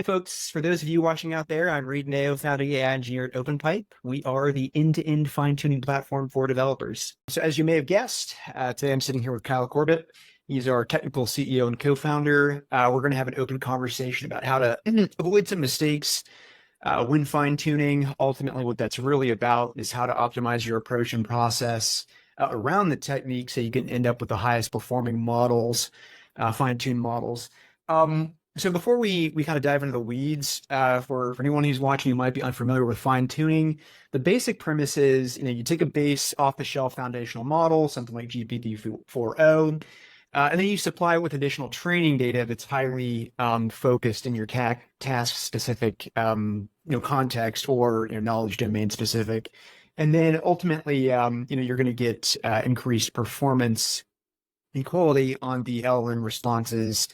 Hi, folks. For those of you watching out there, I'm Reed Nao, founding AI engineer at OpenPipe. We are the end-to-end fine-tuning platform for developers. So as you may have guessed, today I'm sitting here with Kyle Corbitt. He's our technical CEO and co-founder. We're going to have an open conversation about how to avoid some mistakes when fine-tuning. Ultimately, what that's really about is how to optimize your approach and process around the technique so you can end up with the highest performing models, fine-tuned models. So before we kind of dive into the weeds, for anyone who's watching who might be unfamiliar with fine tuning, the basic premise is, you take a base off-the-shelf foundational model, something like GPT-4o, and then you supply it with additional training data that's highly focused in your task-specific context or knowledge domain specific, and then ultimately you're going to get increased performance and quality on the LLM responses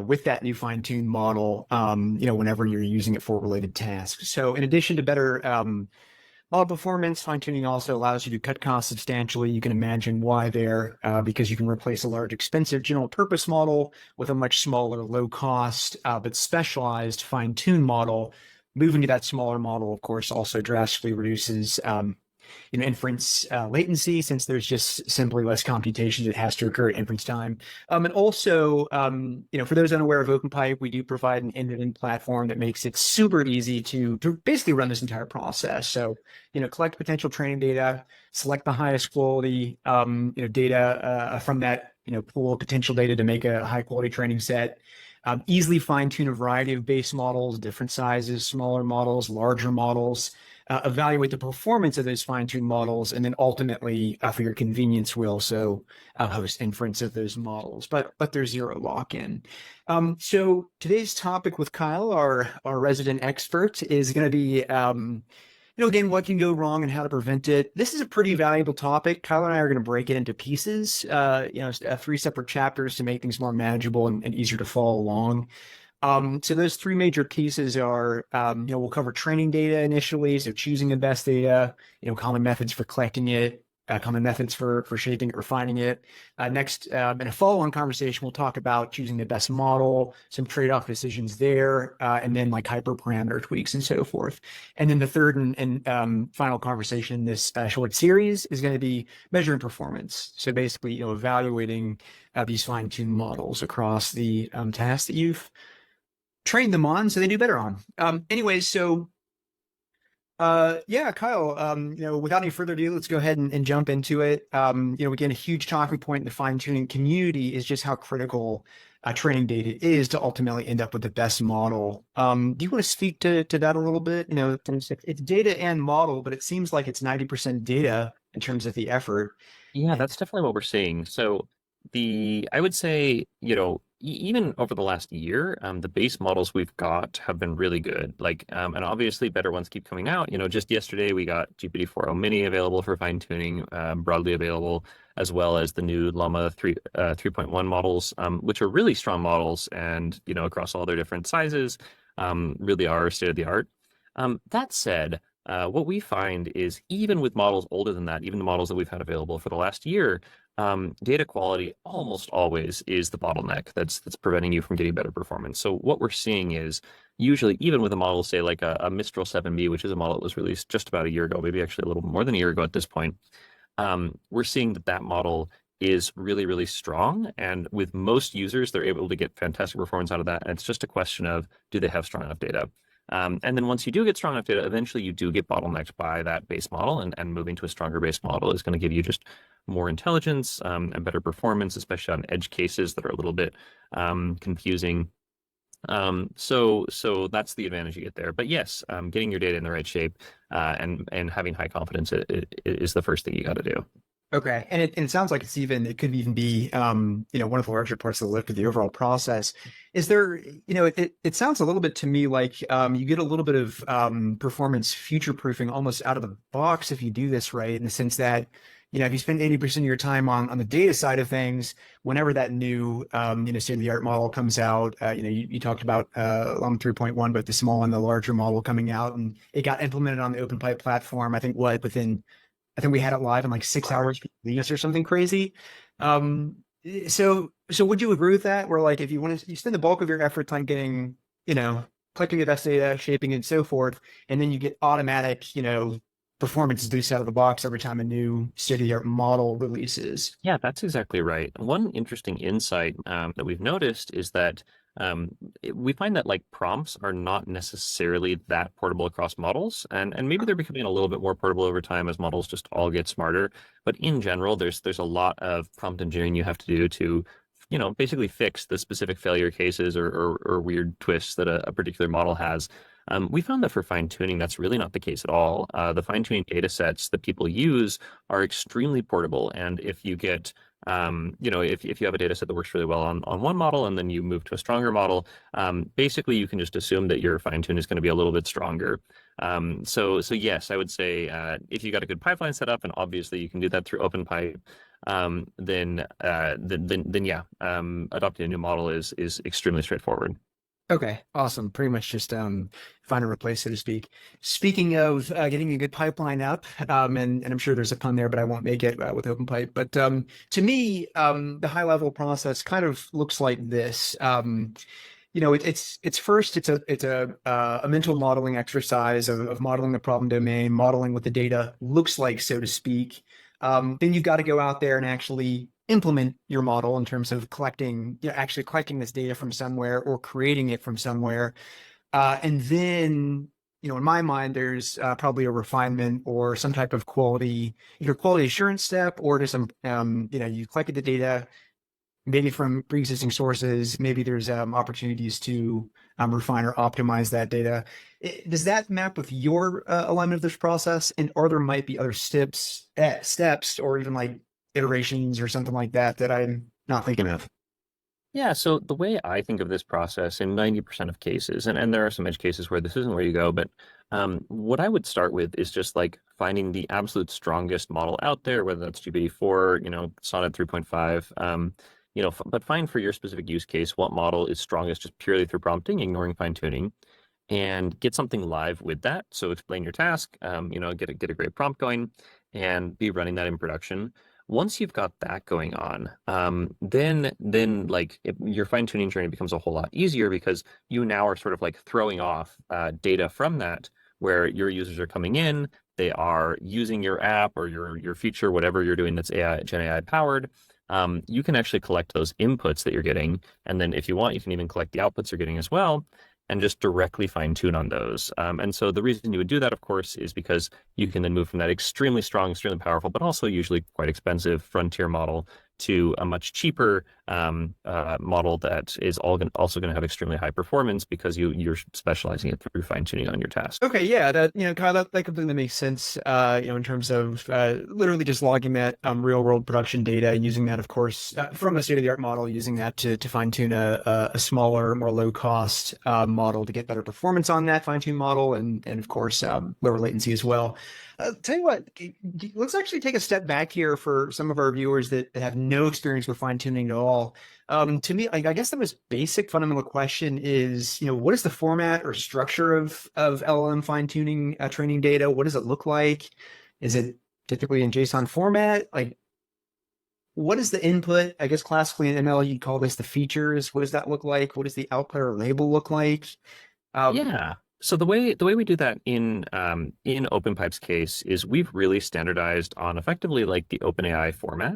with that new fine-tuned model, whenever you're using it for related tasks. So in addition to better model performance, fine-tuning also allows you to cut costs substantially. You can imagine why there, because you can replace a large, expensive general purpose model with a much smaller, low cost, but specialized fine-tuned model. Moving to that smaller model, of course, also drastically reduces inference latency, since there's just simply less computation that has to occur at inference time. And also, for those unaware of OpenPipe, we do provide an end-to-end platform that makes it super easy to basically run this entire process. So, collect potential training data, select the highest quality, data from that, pool of potential data to make a high quality training set. Easily fine-tune a variety of base models, different sizes, smaller models, larger models. Evaluate the performance of those fine-tuned models, and then ultimately, for your convenience, will also host inference of those models. But there's zero lock-in. So today's topic with Kyle, our resident expert, is going to be again, what can go wrong and how to prevent it. This is a pretty valuable topic. Kyle and I are going to break it into pieces, 3 separate chapters to make things more manageable and easier to follow along. So those 3 major pieces are, we'll cover training data initially, so choosing the best data, common methods for collecting it, common methods for shaping it, refining it. Next, in a follow-on conversation, we'll talk about choosing the best model, some trade-off decisions there, and then like hyperparameter tweaks and so forth. And then the third and final conversation in this short series is going to be measuring performance. So basically, evaluating these fine-tuned models across the tasks that you've train them on so they do better on. Kyle, without any further ado, let's go ahead and jump into it. Again, a huge talking point in the fine-tuning community is just how critical training data is to ultimately end up with the best model. Do you want to speak to that a little bit? It's data and model, but it seems like it's 90% data in terms of the effort. Yeah, that's definitely what we're seeing. So I would say, even over the last year, the base models we've got have been really good. And obviously better ones keep coming out. Just yesterday we got GPT-4o Mini available for fine tuning, broadly available, as well as the new Llama 3.1 models, which are really strong models and, across all their different sizes, really are state of the art. That said, what we find is even with models older than that, even the models that we've had available for the last year, data quality almost always is the bottleneck that's preventing you from getting better performance. So what we're seeing is usually, even with a model, say like a Mistral 7B, which is a model that was released just about a year ago, maybe actually a little more than a year ago at this point, we're seeing that model is really, really strong. And with most users, they're able to get fantastic performance out of that. And it's just a question of, do they have strong enough data? And then once you do get strong enough data, eventually you do get bottlenecked by that base model, and moving to a stronger base model is going to give you just more intelligence and better performance, especially on edge cases that are a little bit confusing. So that's the advantage you get there. But yes, getting your data in the right shape and having high confidence is the first thing you got to do. Okay. And it sounds like it could even be, one of the larger parts of the lift of the overall process. Is there, it sounds a little bit to me like you get a little bit of performance future proofing almost out of the box if you do this right, in the sense that, if you spend 80% of your time on the data side of things, whenever that new, state-of-the-art model comes out, you talked about Llama 3.1, but the small and the larger model coming out, and it got implemented on the OpenPipe platform, I think we had it live in like 6 hours or something crazy. So would you agree with that? Where like, if you spend the bulk of your effort on getting, collecting the best data, shaping it, and so forth, and then you get automatic, performance boosts out of the box every time a new state-of-the-art model releases. Yeah, that's exactly right. One interesting insight that we've noticed is that we find that like prompts are not necessarily that portable across models, and maybe they're becoming a little bit more portable over time as models just all get smarter. But in general, there's a lot of prompt engineering you have to do to, basically fix the specific failure cases or weird twists that a particular model has. We found that for fine tuning, that's really not the case at all. The fine tuning data sets that people use are extremely portable. And if you get, if you have a data set that works really well on one model and then you move to a stronger model, basically you can just assume that your fine tune is going to be a little bit stronger. So yes, I would say if you got a good pipeline set up, and obviously you can do that through OpenPipe, then yeah, adopting a new model is extremely straightforward. Okay, awesome. Pretty much just find and replace, so to speak. Speaking of getting a good pipeline up, and I'm sure there's a pun there, but I won't make it with OpenPipe. But to me, the high level process kind of looks like this. It's first it's a mental modeling exercise of modeling the problem domain, modeling what the data looks like, so to speak. Then you've got to go out there and actually implement your model in terms of actually collecting this data from somewhere or creating it from somewhere. And then, in my mind, there's probably a refinement or some type of either quality assurance step, or there's some, you collected the data maybe from pre-existing sources. Maybe there's opportunities to refine or optimize that data. Does that map with your alignment of this process? And or there might be other steps, or even like iterations or something like that I'm not thinking of? Yeah, so the way I think of this process in 90% of cases, and there are some edge cases where this isn't where you go, but what I would start with is just like finding the absolute strongest model out there, whether that's GPT-4, Sonnet 3.5, but find for your specific use case what model is strongest just purely through prompting, ignoring fine tuning, and get something live with that. So explain your task, get a great prompt going, and be running that in production. Once you've got that going on, then like your fine tuning journey becomes a whole lot easier because you now are sort of like throwing off data from that where your users are coming in, they are using your app or your feature, whatever you're doing that's Gen AI powered. You can actually collect those inputs that you're getting, and then if you want, you can even collect the outputs you're getting as well, and just directly fine tune on those. And so the reason you would do that, of course, is because you can then move from that extremely strong, extremely powerful, but also usually quite expensive frontier model to a much cheaper model that is also going to have extremely high performance because you're specializing it through fine tuning on your task. Okay, yeah, Kyle, that completely makes sense. In terms of literally just logging that real world production data and using that, of course, from a state-of-the-art model, using that to fine tune a smaller, more low cost model to get better performance on that fine tune model, and of course lower latency as well. Tell you what, let's actually take a step back here for some of our viewers that have no experience with fine tuning at all. To me, I guess the most basic fundamental question is, what is the format or structure of LLM fine tuning training data? What does it look like? Is it typically in JSON format? Like, what is the input? I guess classically in ML, you'd call this the features. What does that look like? What does the output or label look like? Um, Yeah. So the way we do that in OpenPipe's case is we've really standardized on effectively like the OpenAI format.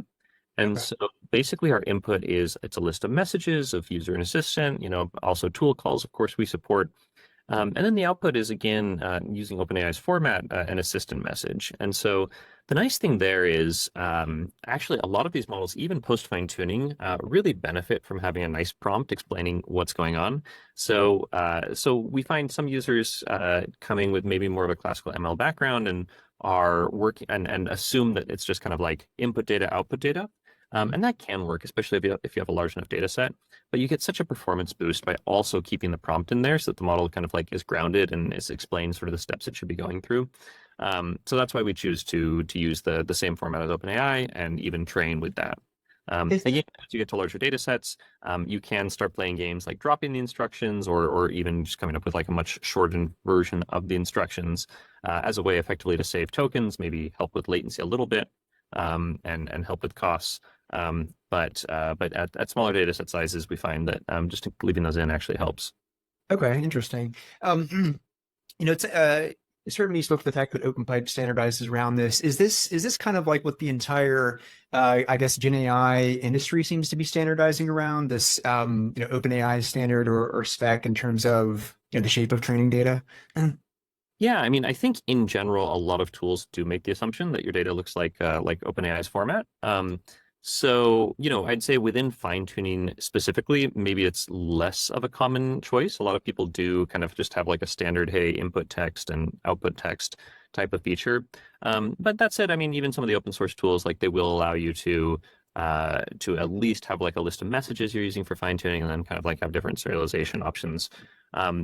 And okay. so basically our input is it's a list of messages of user and assistant, also tool calls, of course, we support. And then the output is again using OpenAI's format, an assistant message. And so the nice thing there is actually a lot of these models, even post fine tuning, really benefit from having a nice prompt explaining what's going on. So we find some users coming with maybe more of a classical ML background and are working and assume that it's just kind of like input data, output data. And that can work, especially if you have a large enough data set. But you get such a performance boost by also keeping the prompt in there so that the model kind of like is grounded and is explained sort of the steps it should be going through. So that's why we choose to use the same format as OpenAI and even train with that. Again, as you get to larger data sets, you can start playing games like dropping the instructions or even just coming up with like a much shortened version of the instructions as a way effectively to save tokens, maybe help with latency a little bit, and help with costs. But at smaller data set sizes, we find that just leaving those in actually helps. Okay, interesting. Um, it's certainly you spoke to the fact that OpenPipe standardizes around this. Is this kind of like what the entire, I guess, Gen AI industry seems to be standardizing around this, OpenAI standard or spec in terms of the shape of training data? Yeah, I mean, I think in general, a lot of tools do make the assumption that your data looks like OpenAI's format. So, I'd say within fine-tuning specifically, maybe it's less of a common choice. A lot of people do kind of just have like a standard, hey, input text and output text type of feature. But that said, I mean, even some of the open source tools, like they will allow you to at least have like a list of messages you're using for fine-tuning and then kind of like have different serialization options,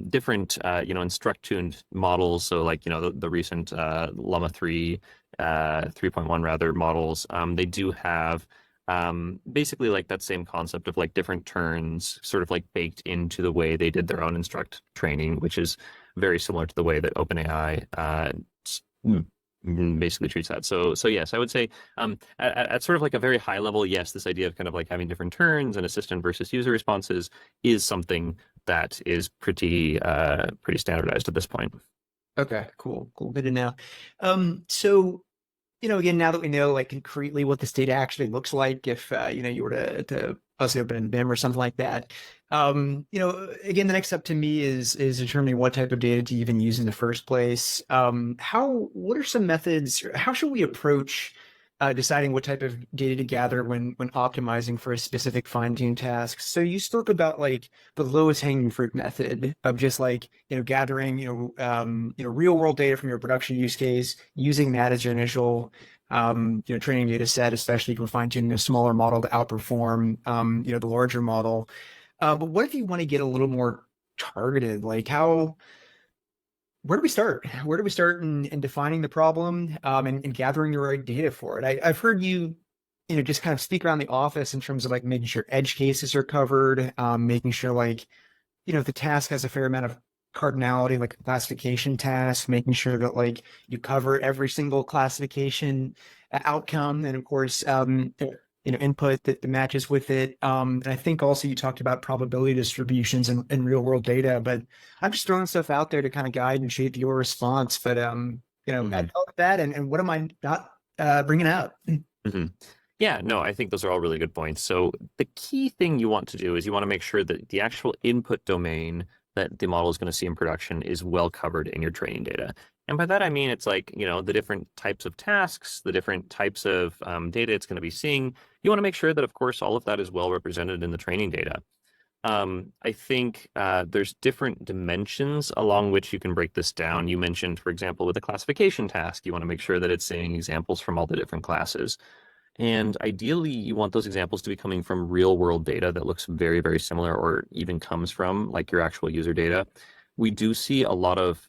different instruct tuned models. So like the recent Llama 3 3.1 rather models, they do have basically like that same concept of like different turns sort of like baked into the way they did their own instruct training, which is very similar to the way that OpenAI basically treats that. So yes, I would say at sort of like a very high level, yes, this idea of kind of like having different turns and assistant versus user responses is something that is pretty standardized at this point. Okay, cool, cool. Good to know. So again, now that we know like concretely what this data actually looks like, if you were to us open in BIM or something like that, again, the next step to me is determining what type of data to even use in the first place. What are some methods? How should we approach deciding what type of data to gather when optimizing for a specific fine-tune task? So you spoke about like the lowest hanging fruit method of just like gathering real world data from your production use case, using that as your initial training data set, especially if we're fine-tuning a smaller model to outperform the larger model. But what if you want to get a little more targeted? Like where do we start? Where do we start in defining the problem and gathering the right data for it? I've heard you, just kind of speak around the office in terms of like making sure edge cases are covered, making sure like, the task has a fair amount of cardinality, like a classification task, making sure that like you cover every single classification outcome, and of course, input that matches with it. And I think also you talked about probability distributions in real world data, but I'm just throwing stuff out there to kind of guide and shape your response. But Mhm. I thought that, and what am I not bringing out? Mhm. Yeah, no, I think those are all really good points. So the key thing you want to do is you want to make sure that the actual input domain that the model is going to see in production is well covered in your training data. And by that I mean it's like, the different types of tasks, the different types of data it's going to be seeing. You want to make sure that, of course, all of that is well represented in the training data. I think there's different dimensions along which you can break this down. You mentioned, for example, with a classification task, you want to make sure that it's seeing examples from all the different classes. And ideally, you want those examples to be coming from real world data that looks very, very similar or even comes from like your actual user data. We do see a lot of,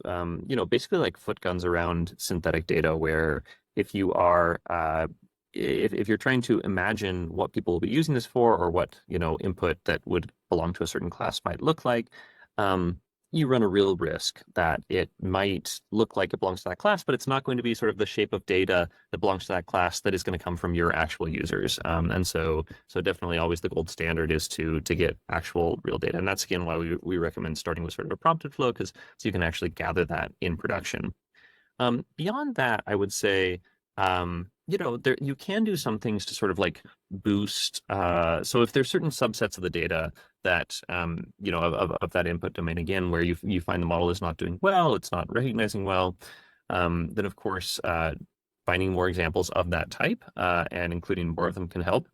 basically like foot guns around synthetic data where if you are, if you're trying to imagine what people will be using this for or what, input that would belong to a certain class might look like, um, you run a real risk that it might look like it belongs to that class, but it's not going to be sort of the shape of data that belongs to that class that is going to come from your actual users. And so definitely always the gold standard is to get actual real data. And that's again why we recommend starting with sort of a prompted flow, because so you can actually gather that in production. Beyond that, I would say, there you can do some things to sort of like boost. So if there's certain subsets of the data that, of that input domain again, where you find the model is not doing well, it's not recognizing well, then of course, finding more examples of that type and including more of them can help.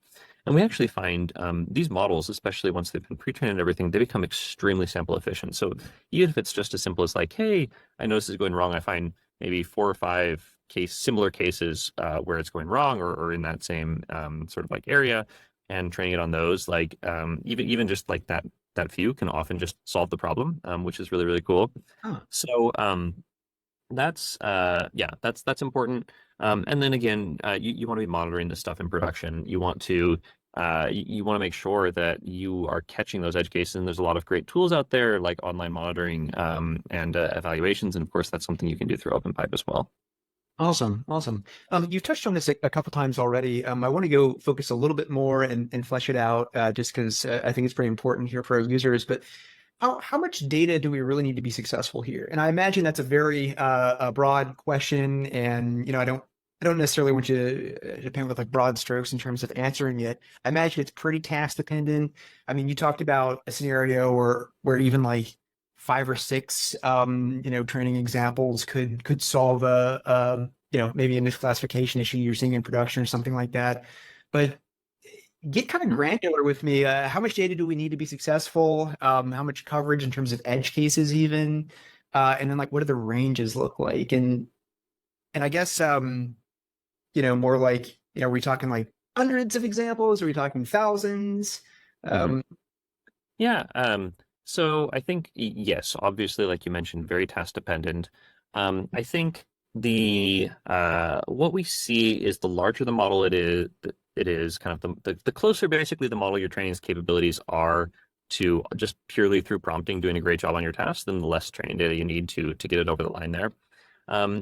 And we actually find these models, especially once they've been pre-trained and everything, they become extremely sample efficient. So even if it's just as simple as like, hey, I know this is going wrong, I find maybe 4 or 5 similar cases where it's going wrong or in that same sort of like area, and training it on those, like even just like that few can often just solve the problem, which is really, really cool. Huh. So that's important. And then again, you want to be monitoring this stuff in production. You want to make sure that you are catching those edge cases. And there's a lot of great tools out there like online monitoring and evaluations. And of course, that's something you can do through OpenPipe as well. Awesome, awesome. You've touched on this a couple times already. I want to go focus a little bit more and flesh it out, just because I think it's pretty important here for our users. But how much data do we really need to be successful here? And I imagine that's a very a broad question, and I don't necessarily want you to paint with like broad strokes in terms of answering it. I imagine it's pretty task dependent. I mean, you talked about a scenario where even like five or six training examples could solve maybe a misclassification issue you're seeing in production or something like that. But get kind of granular with me. How much data do we need to be successful? How much coverage in terms of edge cases even? And then like what do the ranges look like? And I guess more like, are we talking like hundreds of examples? Are we talking thousands? Mhm. Um, Yeah. So I think yes, obviously, like you mentioned, very task dependent. I think the what we see is the larger the model it is kind of the closer basically the model your training's capabilities are to just purely through prompting doing a great job on your task, then the less training data you need to get it over the line there.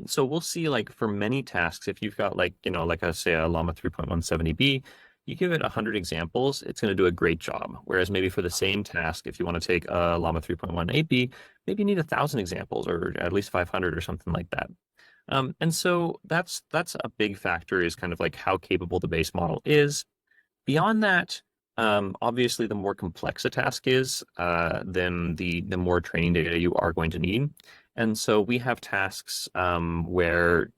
So we'll see like for many tasks, if you've got like, like I say a Llama 3.170B, you give it 100 examples, it's going to do a great job. Whereas maybe for the same task, if you want to take a Llama 3.18B, maybe you need 1,000 examples or at least 500 or something like that. And so that's a big factor is kind of like how capable the base model is. Beyond that, obviously, the more complex a task is, then the more training data you are going to need. And so we have tasks where,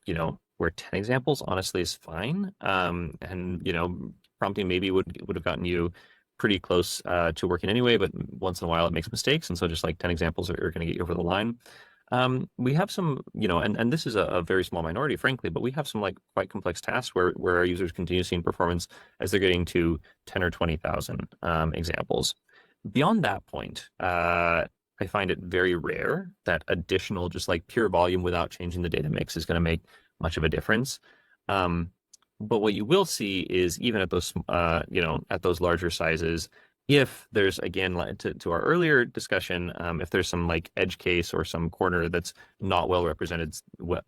where 10 examples honestly is fine. And, prompting maybe would have gotten you pretty close to working anyway, but once in a while it makes mistakes. And so just like 10 examples are going to get you over the line. We have some, and this is a very small minority, frankly, but we have some like quite complex tasks where our users continue seeing performance as they're getting to 10 or 20,000 examples. Beyond that point, I find it very rare that additional, just like pure volume without changing the data mix is going to make much of a difference. Um, but what you will see is even at those, at those larger sizes, if there's again to our earlier discussion, if there's some like edge case or some corner that's not well represented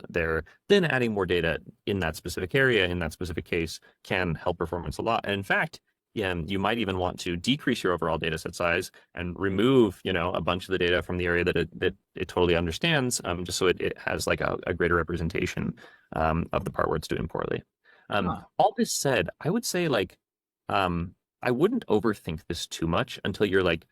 there, then adding more data in that specific area in that specific case can help performance a lot. And in fact, yeah, you might even want to decrease your overall data set size and remove, a bunch of the data from the area that it totally understands, just so it has like a greater representation of the part where it's doing poorly. huh. All this said, I would say like I wouldn't overthink this too much until you're like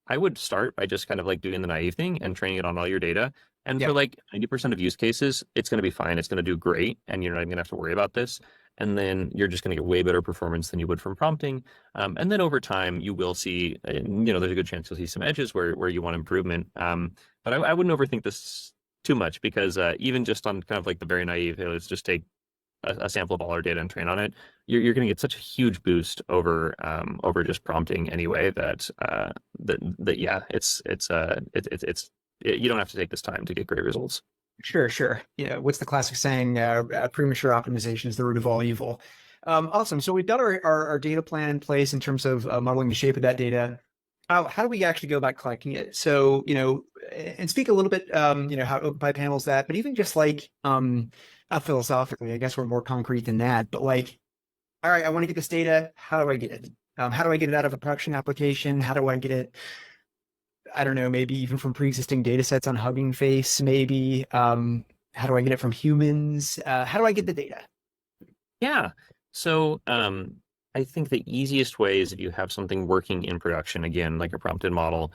I would start by just kind of like doing the naive thing and training it on all your data. And for Yep. like 90% of use cases, it's going to be fine. It's going to do great. And you're not even going to have to worry about this. And then you're just going to get way better performance than you would from prompting. And then over time, you will see, there's a good chance you'll see some edges where you want improvement. But I wouldn't overthink this too much because even just on kind of like the very naive, hey, let's just take a sample of all our data and train on it, you're going to get such a huge boost over just prompting anyway that yeah, you don't have to take this time to get great results. Sure, sure. Yeah, what's the classic saying? Premature optimization is the root of all evil. Awesome. So we've got our data plan in place in terms of modeling the shape of that data. How do we actually go about collecting it? So, and speak a little bit, how OpenPipe handles that, but even just like, not philosophically, I guess we're more concrete than that, but like, all right, I want to get this data. How do I get it? How do I get it out of a production application? How do I get it? I don't know, maybe even from pre-existing data sets on Hugging Face, maybe. How do I get it from humans? How do I get the data? Yeah. So I think the easiest way is if you have something working in production, again, like a prompted model.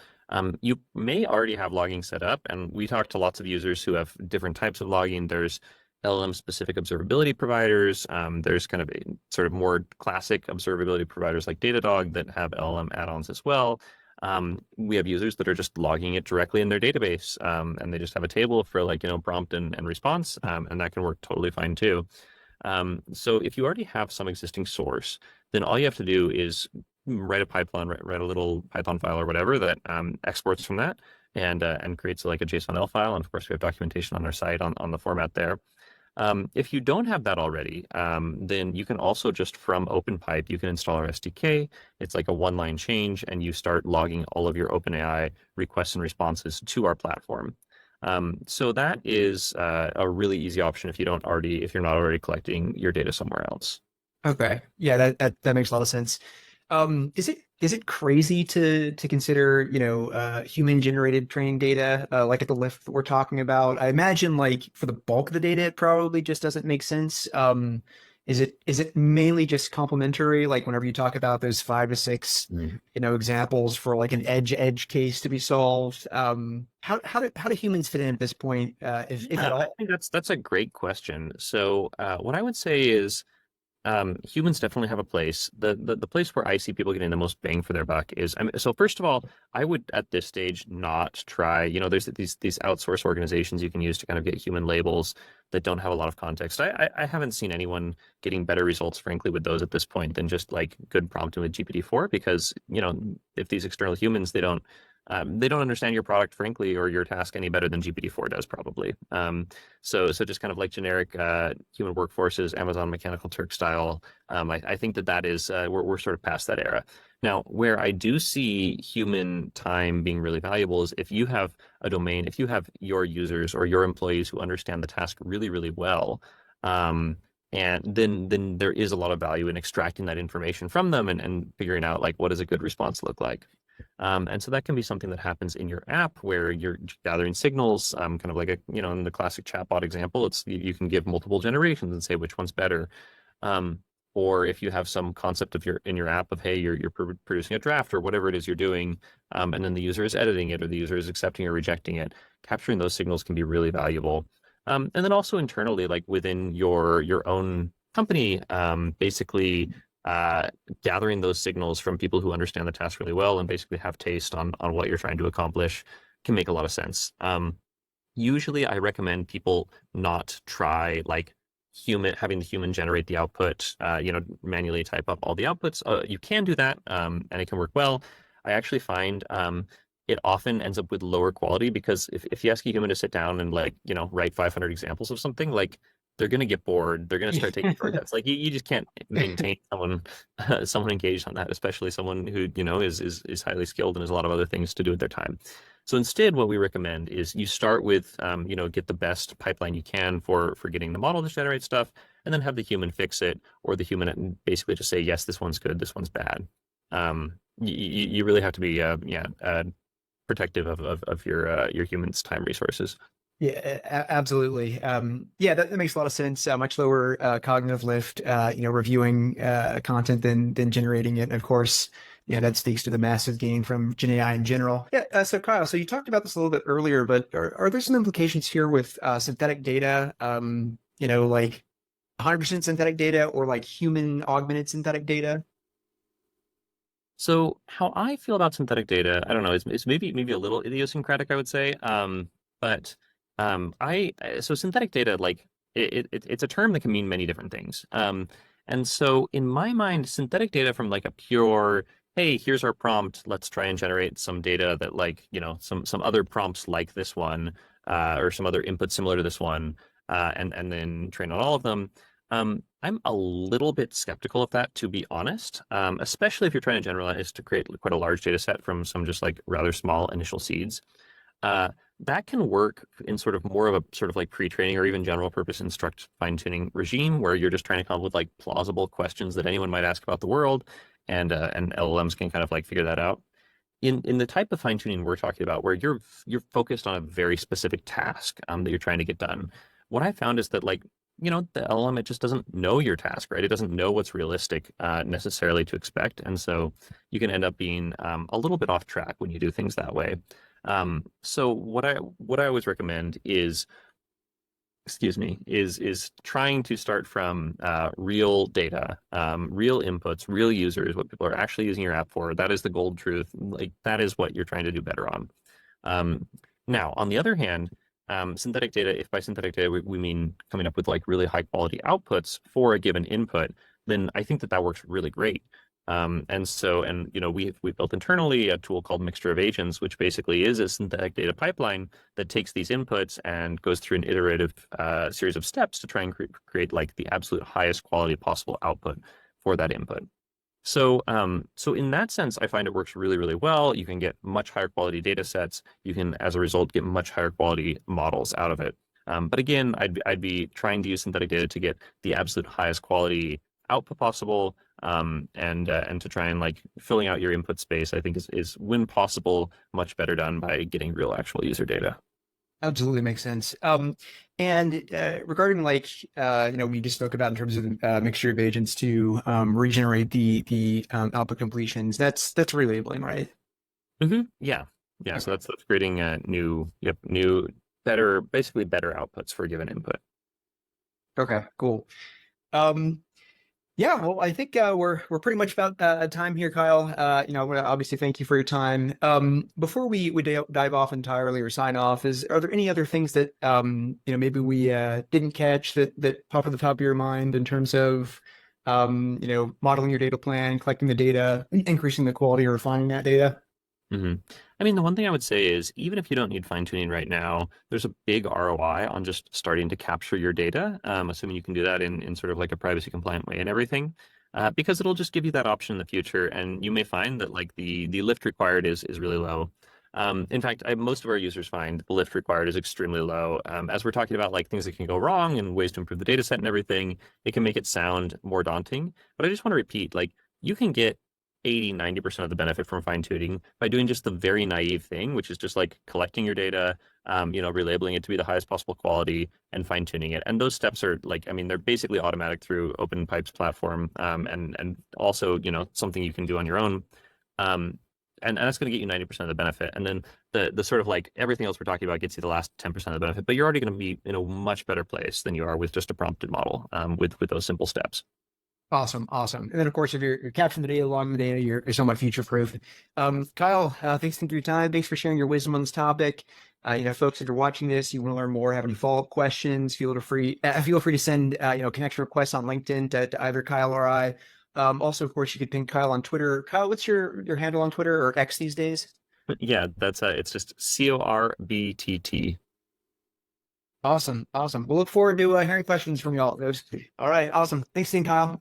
You may already have logging set up, and we talk to lots of users who have different types of logging. There's LLM-specific observability providers. There's kind of sort of more classic observability providers like Datadog that have LLM add-ons as well. We have users that are just logging it directly in their database, and they just have a table for like, prompt and response, and that can work totally fine too. So if you already have some existing source, then all you have to do is write a pipeline, write a little Python file or whatever that exports from that and creates like a JSON-L file. And of course, we have documentation on our site on the format there. If you don't have that already, then you can also just from OpenPipe, you can install our SDK. It's like a one-line change, and you start logging all of your OpenAI requests and responses to our platform. So that is a really easy option if you're not already collecting your data somewhere else. Okay. Yeah, that makes a lot of sense. Is it crazy to consider, human generated training data like at the lift that we're talking about? I imagine like for the bulk of the data, it probably just doesn't make sense. Is it mainly just complementary? Like whenever you talk about those five to six, examples for like an edge case to be solved, how do humans fit in at this point, if at Yeah, I all? think that's a great question. So what I would say is humans definitely have a place. The place where I see people getting the most bang for their buck is, so first of all, I would at this stage not try, there's these outsource organizations you can use to kind of get human labels that don't have a lot of context. I haven't seen anyone getting better results, frankly, with those at this point than just like good prompting with GPT-4 because, if these external humans, they don't understand your product, frankly, or your task any better than GPT-4 does, probably. So just kind of like generic human workforces, Amazon Mechanical Turk style. I think that is we're sort of past that era. Now, where I do see human time being really valuable is if you have a domain, if you have your users or your employees who understand the task really, really well, and then there is a lot of value in extracting that information from them and figuring out like what does a good response look like. And so that can be something that happens in your app where you're gathering signals, kind of like in the classic chatbot example, you can give multiple generations and say which one's better. Um, or if you have some concept in your app of, hey, you're producing a draft or whatever it is you're doing, and then the user is editing it or the user is accepting or rejecting it, capturing those signals can be really valuable. And then also internally, like within your own company, basically uh, gathering those signals from people who understand the task really well and basically have taste on what you're trying to accomplish can make a lot of sense. Usually, I recommend people not try like having the human generate the output, manually type up all the outputs. You can do that, and it can work well. I actually find it often ends up with lower quality because if you ask a human to sit down and like, write 500 examples of something, like they're going to get bored. They're going to start taking shortcuts. Like you just can't maintain someone engaged on that, especially someone who, is highly skilled and has a lot of other things to do with their time. So instead, what we recommend is you start with, get the best pipeline you can for getting the model to generate stuff, and then have the human fix it, or the human basically just say, yes, this one's good, this one's bad. You really have to be, protective of your human's time resources. Yeah, absolutely. Yeah, that makes a lot of sense. Much lower cognitive lift, reviewing content than generating it. And of course, that speaks to the massive gain from Gen AI in general. Yeah. So Kyle, so you talked about this a little bit earlier, but are there some implications here with synthetic data? Like 100% synthetic data or like human augmented synthetic data? So how I feel about synthetic data, I don't know, it's maybe a little idiosyncratic, I would say. But I so synthetic data, like it's a term that can mean many different things. And so in my mind, synthetic data from like a pure, hey, here's our prompt, let's try and generate some data that like, some other prompts like this one, or some other input similar to this one, and then train on all of them. I'm a little bit skeptical of that, to be honest, especially if you're trying to generalize to create quite a large data set from some just like rather small initial seeds. Uh, that can work in sort of more of a sort of like pre-training or even general purpose instruct fine-tuning regime where you're just trying to come up with like plausible questions that anyone might ask about the world, and LLMs can kind of like figure that out. In the type of fine-tuning we're talking about, where you're focused on a very specific task that you're trying to get done, what I found is that like the LLM, it just doesn't know your task, right? It doesn't know what's realistic necessarily to expect, and so you can end up being a little bit off track when you do things that way. So what I always recommend is, excuse me, is trying to start from real data, real inputs, real users, what people are actually using your app for. That is the gold truth. Like that is what you're trying to do better on. Um, Now, on the other hand, synthetic data, if by synthetic data we mean coming up with like really high quality outputs for a given input, then I think that works really great. We've built internally a tool called Mixture of Agents, which basically is a synthetic data pipeline that takes these inputs and goes through an iterative series of steps to try and create like the absolute highest quality possible output for that input. So in that sense, I find it works really, really well. You can get much higher quality data sets. You can, as a result, get much higher quality models out of it. But again, I'd be trying to use synthetic data to get the absolute highest quality output possible, and to try and like filling out your input space, I think is when possible much better done by getting real actual user data. Absolutely makes sense. And regarding like we just spoke about in terms of mixture of agents to regenerate the output completions. That's relabeling, right? Yeah, yeah. So Okay. that's creating new, better, basically better outputs for a given input. Okay. Cool. Um, Yeah, well, I think we're pretty much about time here, Kyle. I wanna obviously thank you for your time. Before we dive off entirely or sign off, are there any other things that maybe we didn't catch that pop at the top of your mind in terms of modeling your data plan, collecting the data, increasing the quality, or refining that data? hmm I mean, the one thing I would say is even if you don't need fine tuning right now, there's a big ROI on just starting to capture your data, assuming you can do that in sort of like a privacy compliant way and everything, because it'll just give you that option in the future. And you may find that like the lift required is really low. In fact, most of our users find the lift required is extremely low. As we're talking about like things that can go wrong and ways to improve the data set and everything, it can make it sound more daunting. But I just want to repeat, like you can get 80-90% of the benefit from fine tuning by doing just the very naive thing, which is just like collecting your data, relabeling it to be the highest possible quality and fine tuning it. And those steps are like, I mean, they're basically automatic through OpenPipe's platform, and also, something you can do on your own. And that's going to get you 90% of the benefit. And then the sort of like everything else we're talking about gets you the last 10% of the benefit, but you're already going to be in a much better place than you are with just a prompted model, with those simple steps. Awesome, awesome. And then, of course, if you're capturing the data, logging the data, you're somewhat future proof. Kyle, thanks for your time. Thanks for sharing your wisdom on this topic. Folks, if you're watching this, you want to learn more, have any follow-up questions, feel free to send connection requests on LinkedIn to either Kyle or I. Also, of course, you could ping Kyle on Twitter. Kyle, what's your handle on Twitter or X these days? But yeah, that's it's just Corbitt. Awesome, awesome. We'll look forward to hearing questions from y'all. All right, awesome. Thanks, Kyle.